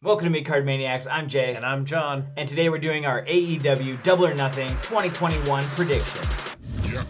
Welcome to Midcard Maniacs. I'm Jay. And I'm John. And today we're doing our AEW Double or Nothing 2021 predictions. Yeah.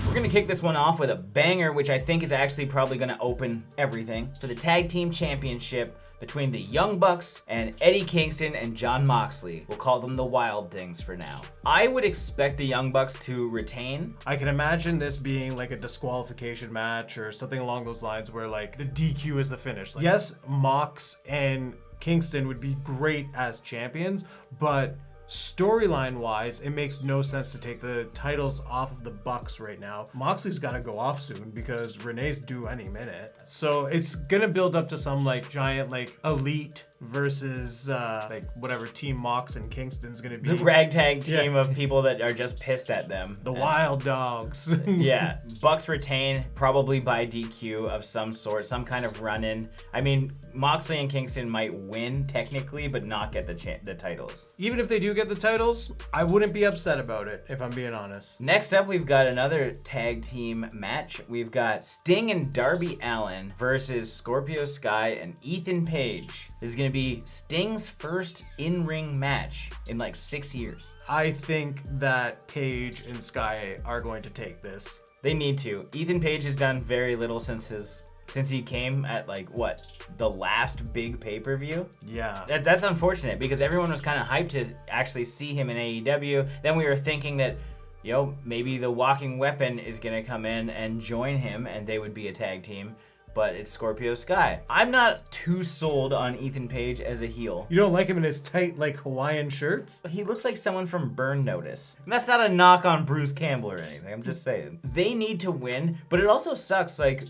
We're going to kick this one off with a banger, which I think is actually probably going to open everything. For the Tag Team Championship between the Young Bucks and Eddie Kingston and Jon Moxley. We'll call them the Wild Things for now. I would expect the Young Bucks to retain. I can imagine this being like a disqualification match or something along those lines where like the DQ is the finish. Like, yes, Mox and Kingston would be great as champions, but storyline wise, it makes no sense to take the titles off of the Bucks right now. Moxley's got to go off soon because Renee's due any minute. So it's gonna build up to some like giant like elite versus like whatever team Mox and Kingston's gonna be. The ragtag team of people that are just pissed at them. The Wild Dogs. Yeah, Bucks retain probably by DQ of some sort, some kind of run-in. I mean, Moxley and Kingston might win technically, but not get the titles. Even if they do get the titles, I wouldn't be upset about it, if I'm being honest. Next up, we've got another tag team match. We've got Sting and Darby Allin versus Scorpio Sky and Ethan Page. This is going to be Sting's first in-ring match in like 6 years. I think that Page and Sky are going to take this. They need to. Ethan Page has done very little since he came at like what, the last big pay-per-view. Yeah, that's unfortunate because everyone was kind of hyped to actually see him in AEW. Then we were thinking that, maybe the Walking Weapon is gonna come in and join him, and they would be a tag team. But it's Scorpio Sky. I'm not too sold on Ethan Page as a heel. You don't like him in his tight, like, Hawaiian shirts? He looks like someone from Burn Notice. And that's not a knock on Bruce Campbell or anything. I'm just saying. They need to win, but it also sucks, like,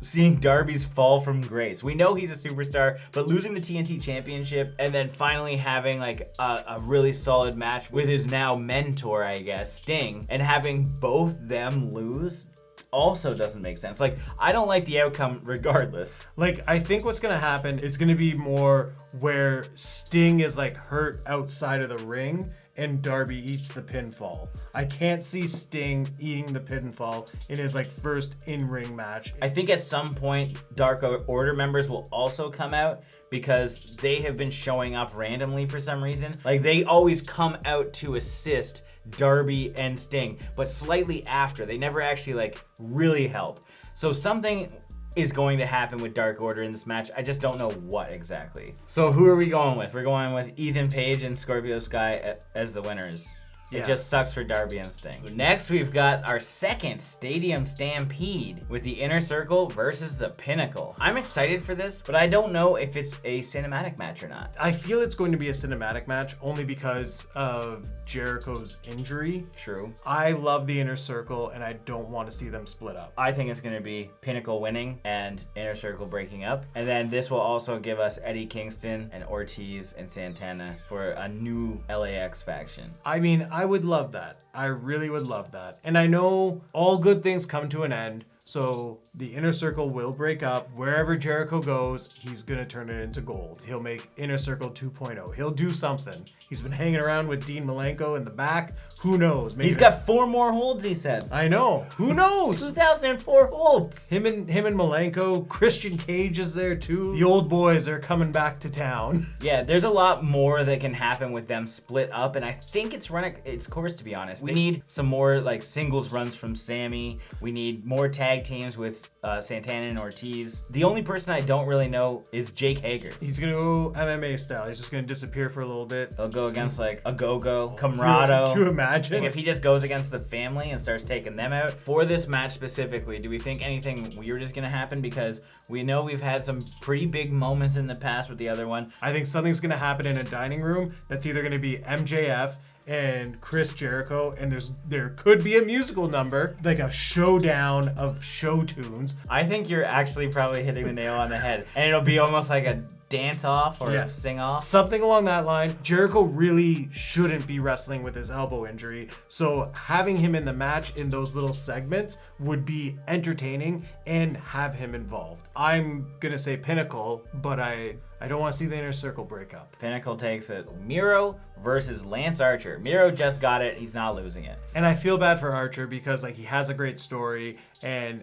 seeing Darby's fall from grace. We know he's a superstar, but losing the TNT Championship and then finally having, like, a really solid match with his now mentor, I guess, Sting, and having both them lose also doesn't make sense. Like, I don't like the outcome regardless. Like, I think what's gonna happen, it's gonna be more where Sting is like hurt outside of the ring and Darby eats the pinfall. I can't see Sting eating the pinfall in his like first in-ring match. I think at some point Dark Order members will also come out because they have been showing up randomly for some reason. Like, they always come out to assist Darby and Sting, but slightly after. They never actually like really help. So something is going to happen with Dark Order in this match. I just don't know what exactly. So who are we going with? We're going with Ethan Page and Scorpio Sky as the winners. Yeah. It just sucks for Darby and Sting. Next, we've got our second Stadium Stampede with the Inner Circle versus the Pinnacle. I'm excited for this, but I don't know if it's a cinematic match or not. I feel it's going to be a cinematic match only because of Jericho's injury. True. I love the Inner Circle, and I don't want to see them split up. I think it's going to be Pinnacle winning and Inner Circle breaking up. And then this will also give us Eddie Kingston and Ortiz and Santana for a new LAX faction. I mean, I would love that. I really would love that. And I know all good things come to an end. So the Inner Circle will break up. Wherever Jericho goes, he's going to turn it into gold. He'll make Inner Circle 2.0. He'll do something. He's been hanging around with Dean Malenko in the back. Who knows? Maybe he's got 4 more holds, he said. I know. Who knows? 2004 holds. Him and Malenko. Christian Cage is there too. The old boys are coming back to town. Yeah, there's a lot more that can happen with them split up, and I think it's running its course, to be honest. We need some more like singles runs from Sammy. We need more tag teams with Santana and Ortiz. The only person I don't really know is Jake Hager. He's gonna go MMA style. He's just gonna disappear for a little bit. He'll go against like Ogogo, Camarato. Can you imagine? Like, if he just goes against the family and starts taking them out. For this match specifically, do we think anything weird is gonna happen? Because we know we've had some pretty big moments in the past with the other one. I think something's gonna happen in a dining room that's either gonna be MJF and Chris Jericho, and there could be a musical number, like a showdown of show tunes. I think you're actually probably hitting the nail on the head, and it'll be almost like a dance off or sing off. Something along that line. Jericho really shouldn't be wrestling with his elbow injury. So having him in the match in those little segments would be entertaining and have him involved. I'm going to say Pinnacle, but I don't want to see the Inner Circle break up. Pinnacle takes it. Miro versus Lance Archer. Miro just got it. He's not losing it. And I feel bad for Archer because like he has a great story and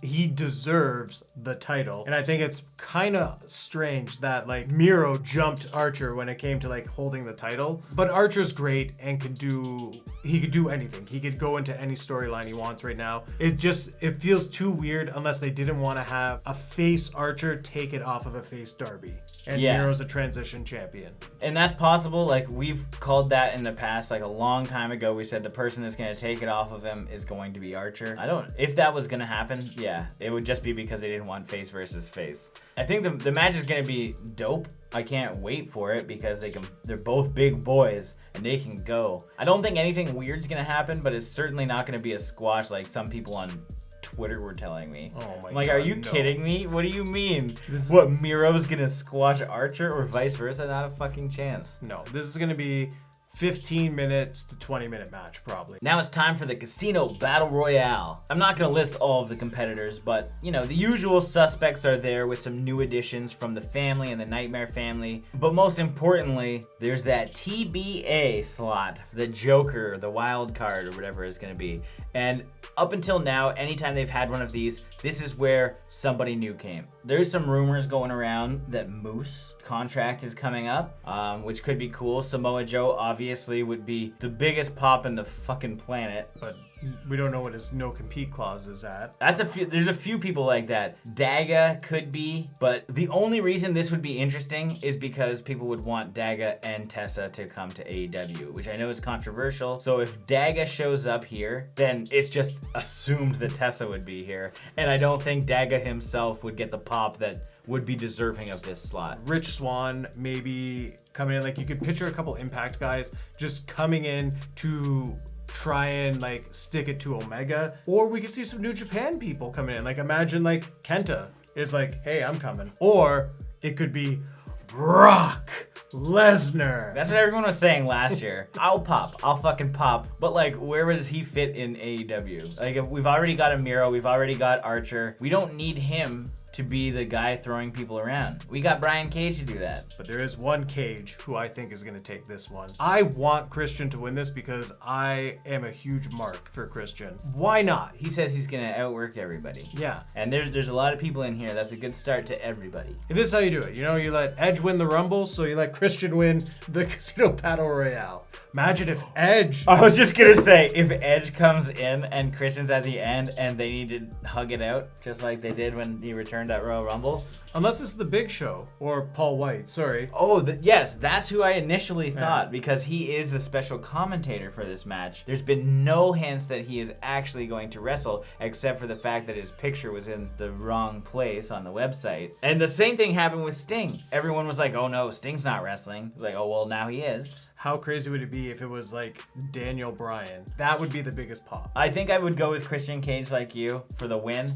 he deserves the title. And I think it's kind of strange that like Miro jumped Archer when it came to like holding the title. But Archer's great and he could do anything. He could go into any storyline he wants right now. It feels too weird unless they didn't want to have a face Archer take it off of a face Darby. And Miro's a transition champion. And that's possible. Like, we've called that in the past. Like, a long time ago, we said the person that's going to take it off of him is going to be Archer. If that was going to happen, it would just be because they didn't want face versus face. I think the match is going to be dope. I can't wait for it because they're both big boys and they can go. I don't think anything weird's going to happen, but it's certainly not going to be a squash like some people on Twitter were telling me. Oh my I'm like, God, are you no. kidding me? What do you mean? What, Miro's gonna squash Archer or vice versa? Not a fucking chance. No, this is gonna be 15 minutes to 20-minute match, probably. Now it's time for the Casino Battle Royale. I'm not going to list all of the competitors, but, the usual suspects are there with some new additions from the family and the Nightmare family. But most importantly, there's that TBA slot, the Joker, the wild card, or whatever it's going to be. And up until now, anytime they've had one of these, this is where somebody new came. There's some rumors going around that Moose contract is coming up, which could be cool. Samoa Joe obviously would be the biggest pop in the fucking planet. But we don't know what his no compete clause is at. There's a few people like that. Daga could be, but the only reason this would be interesting is because people would want Daga and Tessa to come to AEW, which I know is controversial. So if Daga shows up here, then it's just assumed that Tessa would be here. And I don't think Daga himself would get the pop that would be deserving of this slot. Rich Swann maybe coming in, like you could picture a couple Impact guys just coming in to try and like stick it to Omega, or we could see some New Japan people coming in. Like imagine like Kenta is like, hey, I'm coming. Or it could be Brock Lesnar. That's what everyone was saying last year. I'll fucking pop. But like, where does he fit in AEW? Like, if we've already got a Miro, we've already got Archer. We don't need him to be the guy throwing people around. We got Brian Cage to do that. But there is one Cage who I think is going to take this one. I want Christian to win this because I am a huge mark for Christian. Why not? He says he's going to outwork everybody. Yeah. And there's a lot of people in here. That's a good start to everybody. And this is how you do it. You let Edge win the Rumble, so you let Christian win the Casino Battle Royale. Imagine if Edge... I was just going to say, if Edge comes in and Christian's at the end and they need to hug it out, just like they did when he returned at Royal Rumble. Unless it's the Big Show or Paul White, sorry. Oh, yes, that's who I initially thought because he is the special commentator for this match. There's been no hints that he is actually going to wrestle except for the fact that his picture was in the wrong place on the website. And the same thing happened with Sting. Everyone was like, oh no, Sting's not wrestling. Like, oh, well, now he is. How crazy would it be if it was like Daniel Bryan? That would be the biggest pop. I think I would go with Christian Cage like you for the win.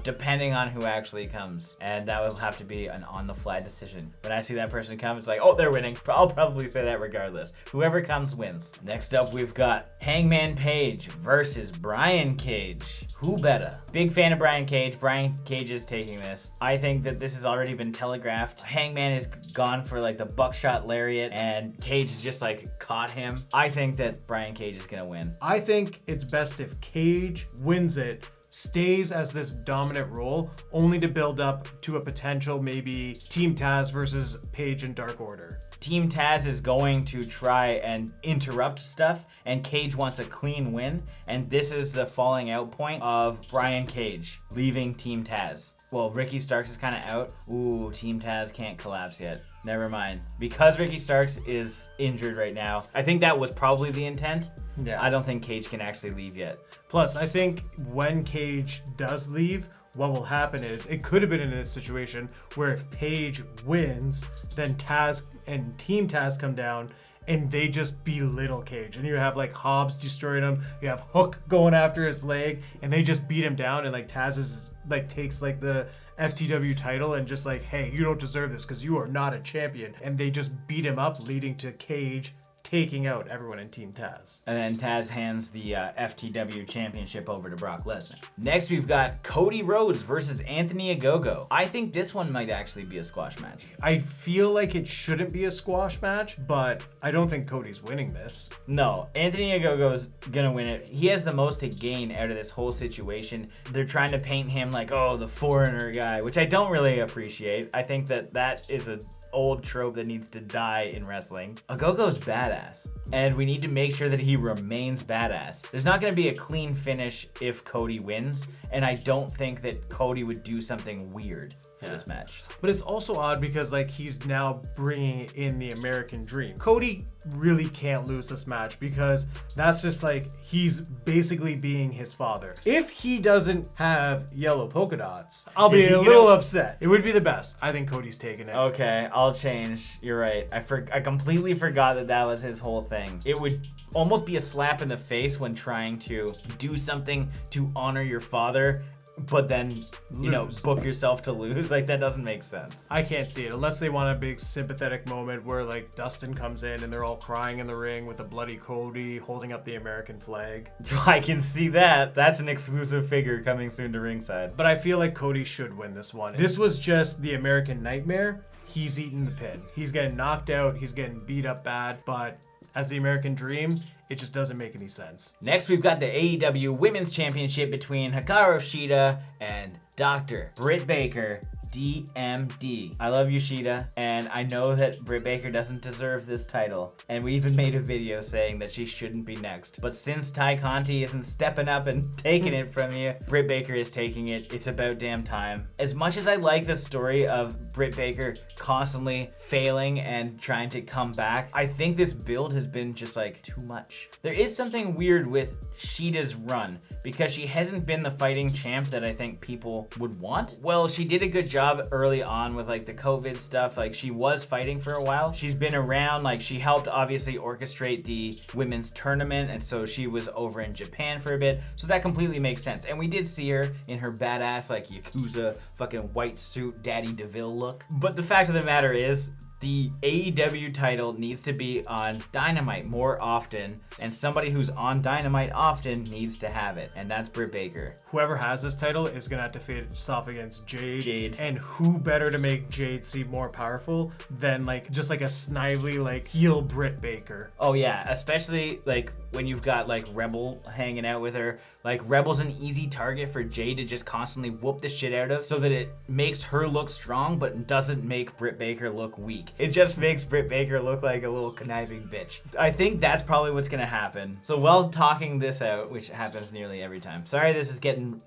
Depending on who actually comes. And that will have to be an on-the-fly decision. When I see that person come, it's like, oh, they're winning. I'll probably say that regardless. Whoever comes wins. Next up, we've got Hangman Page versus Brian Cage. Who better? Big fan of Brian Cage. Brian Cage is taking this. I think that this has already been telegraphed. Hangman is gone for like the buckshot lariat and Cage has just like caught him. I think that Brian Cage is gonna win. I think it's best if Cage wins it, stays as this dominant role, only to build up to a potential maybe Team Taz versus Page and Dark Order. Team Taz is going to try and interrupt stuff, and Cage wants a clean win, and this is the falling out point of Brian Cage leaving Team Taz. Well, Ricky Starks is kind of out. Ooh, Team Taz can't collapse yet. Never mind. Because Ricky Starks is injured right now, I think that was probably the intent. Yeah. I don't think Cage can actually leave yet. Plus, I think when Cage does leave, what will happen is, it could have been in this situation where if Page wins, then Taz and Team Taz come down and they just belittle Cage. And you have like Hobbs destroying him, you have Hook going after his leg, and they just beat him down, and like Taz is like takes like the FTW title and just like, hey, you don't deserve this because you are not a champion. And they just beat him up, leading to Cage taking out everyone in Team Taz. And then Taz hands the FTW championship over to Brock Lesnar. Next, we've got Cody Rhodes versus Anthony Ogogo. I think this one might actually be a squash match. I feel like it shouldn't be a squash match, but I don't think Cody's winning this. No, Anthony Ogogo's gonna win it. He has the most to gain out of this whole situation. They're trying to paint him like, oh, the foreigner guy, which I don't really appreciate. I think that is a old trope that needs to die in wrestling. Ogogo's badass, and we need to make sure that he remains badass. There's not going to be a clean finish if Cody wins, and I don't think that Cody would do something weird for this match. But it's also odd because like he's now bringing in the American Dream. Cody really can't lose this match because that's just like he's basically being his father. If he doesn't have yellow polka dots, I'll be a little upset. It would be the best. I think Cody's taking it. Okay, I'll change. You're right. I completely forgot that was his whole thing. It would almost be a slap in the face when trying to do something to honor your father, but then, you know, book yourself to lose. Like, that doesn't make sense. I can't see it unless they want a big sympathetic moment where like Dustin comes in and they're all crying in the ring with a bloody Cody holding up the American flag. So I can see that. That's an exclusive figure coming soon to ringside. But I feel like Cody should win this one. This was just the American Nightmare. He's eating the pin. He's getting knocked out. He's getting beat up bad. But as the American Dream, it just doesn't make any sense. Next, we've got the AEW Women's Championship between Hikaru Shida and Dr. Britt Baker, DMD. I love you, Shida, and I know that Britt Baker doesn't deserve this title, and we even made a video saying that she shouldn't be next. But since Ty Conti isn't stepping up and taking it from you, Britt Baker is taking it. It's about damn time. As much as I like the story of Britt Baker constantly failing and trying to come back, I think this build has been just like too much. There is something weird with Shida's run because she hasn't been the fighting champ that I think people would want. Well, she did a good job early on with like the COVID stuff. Like, she was fighting for a while. She's been around, like she helped obviously orchestrate the women's tournament, and so she was over in Japan for a bit. So that completely makes sense. And we did see her in her badass like Yakuza fucking white suit Daddy DeVille look. But the fact of the matter is, the AEW title needs to be on Dynamite more often, and somebody who's on Dynamite often needs to have it, and that's Britt Baker. Whoever has this title is gonna have to face off against Jade. And who better to make Jade seem more powerful than like just like a snively like heel Britt Baker? Oh yeah, especially like when you've got like Rebel hanging out with her. Like, Rebel's an easy target for Jade to just constantly whoop the shit out of, so that it makes her look strong but doesn't make Britt Baker look weak. It just makes Britt Baker look like a little conniving bitch. I think that's probably what's gonna happen. So while talking this out, which happens nearly every time. Sorry, this is getting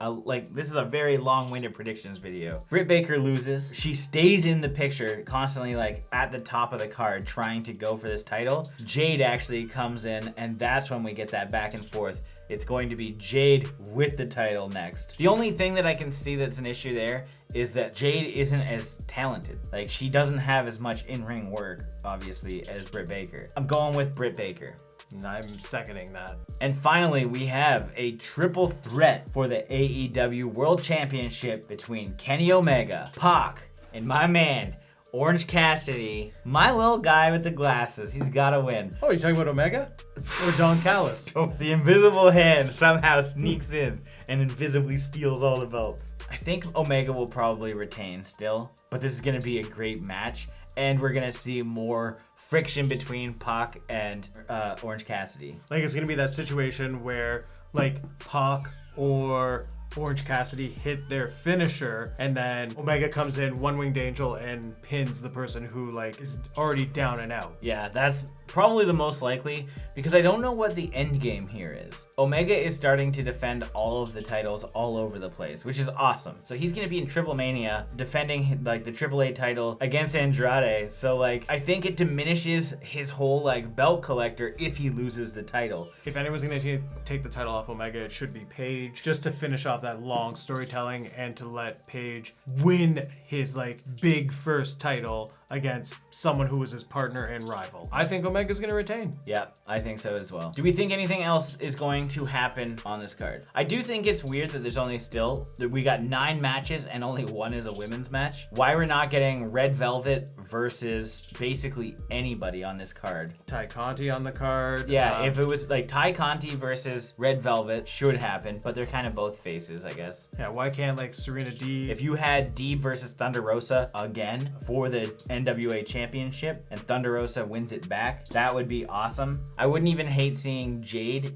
this is a very long-winded predictions video. Britt Baker loses. She stays in the picture, constantly like at the top of the card, trying to go for this title. Jade actually comes in, and that's when we get that back and forth. It's going to be Jade with the title next. The only thing that I can see that's an issue there is that Jade isn't as talented. Like, she doesn't have as much in-ring work, obviously, as Britt Baker. I'm going with Britt Baker. I'm seconding that. And finally, we have a triple threat for the AEW World Championship between Kenny Omega, Pac, and my man, Orange Cassidy, my little guy with the glasses. He's gotta win. Oh, you talking about Omega? Or Don Callis? So the invisible hand somehow sneaks in and invisibly steals all the belts. I think Omega will probably retain still, but this is gonna be a great match, and we're gonna see more friction between Pac and Orange Cassidy. Like, it's gonna be that situation where like Pac or Orange Cassidy hit their finisher, and then Omega comes in, one-winged angel, and pins the person who like is already down and out. Yeah, that's probably the most likely, because I don't know what the end game here is. Omega is starting to defend all of the titles all over the place, which is awesome. So he's going to be in Triple Mania defending like the AAA title against Andrade. So like, I think it diminishes his whole like belt collector if he loses the title. If anyone's going to take the title off Omega, it should be Paige, just to finish off that long storytelling and to let Page win his like big first title against someone who was his partner and rival. I think Omega's gonna retain. Yeah, I think so as well. Do we think anything else is going to happen on this card? I do think it's weird that there's only we got 9 matches and only 1 is a women's match. Why we're not getting Red Velvet versus basically anybody on this card. Ty Conti on the card. Yeah, if it was like Ty Conti versus Red Velvet should happen, but they're kind of both faces, I guess. Yeah, why can't like Serena Deeb? If you had Deeb versus Thunder Rosa again for the NWA Championship and Thunder Rosa wins it back, that would be awesome. I wouldn't even hate seeing Jade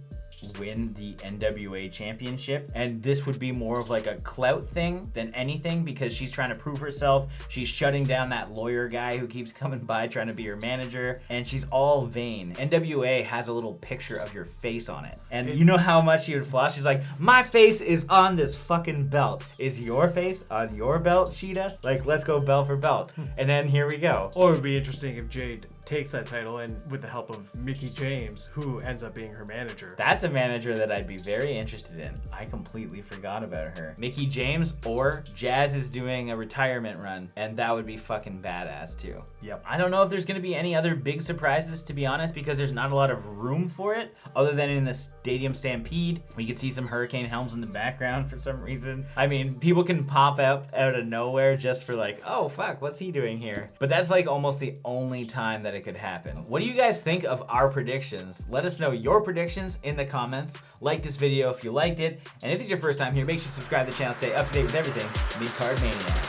win the NWA Championship, and this would be more of like a clout thing than anything because she's trying to prove herself. She's shutting down that lawyer guy who keeps coming by trying to be her manager, and she's all vain. NWA has a little picture of your face on it, and you know how much she would floss? She's like, my face is on this fucking belt. Is your face on your belt, Shida? Like, let's go belt for belt. And then here we go. Or it would be interesting if Jade takes that title and with the help of Mickie James, who ends up being her manager. That's a manager that I'd be very interested in. I completely forgot about her. Mickie James, or Jazz is doing a retirement run, and that would be fucking badass too. Yep. I don't know if there's gonna be any other big surprises, to be honest, because there's not a lot of room for it, other than in the Stadium Stampede. We could see some Hurricane helms in the background for some reason. I mean, people can pop up out of nowhere just for like, oh fuck, what's he doing here? But that's like almost the only time that it could happen. What do you guys think of our predictions? Let us know your predictions in the comments. Like this video if you liked it, and if it's your first time here, make sure you subscribe to the channel, stay up to date with everything Midcard Maniacs.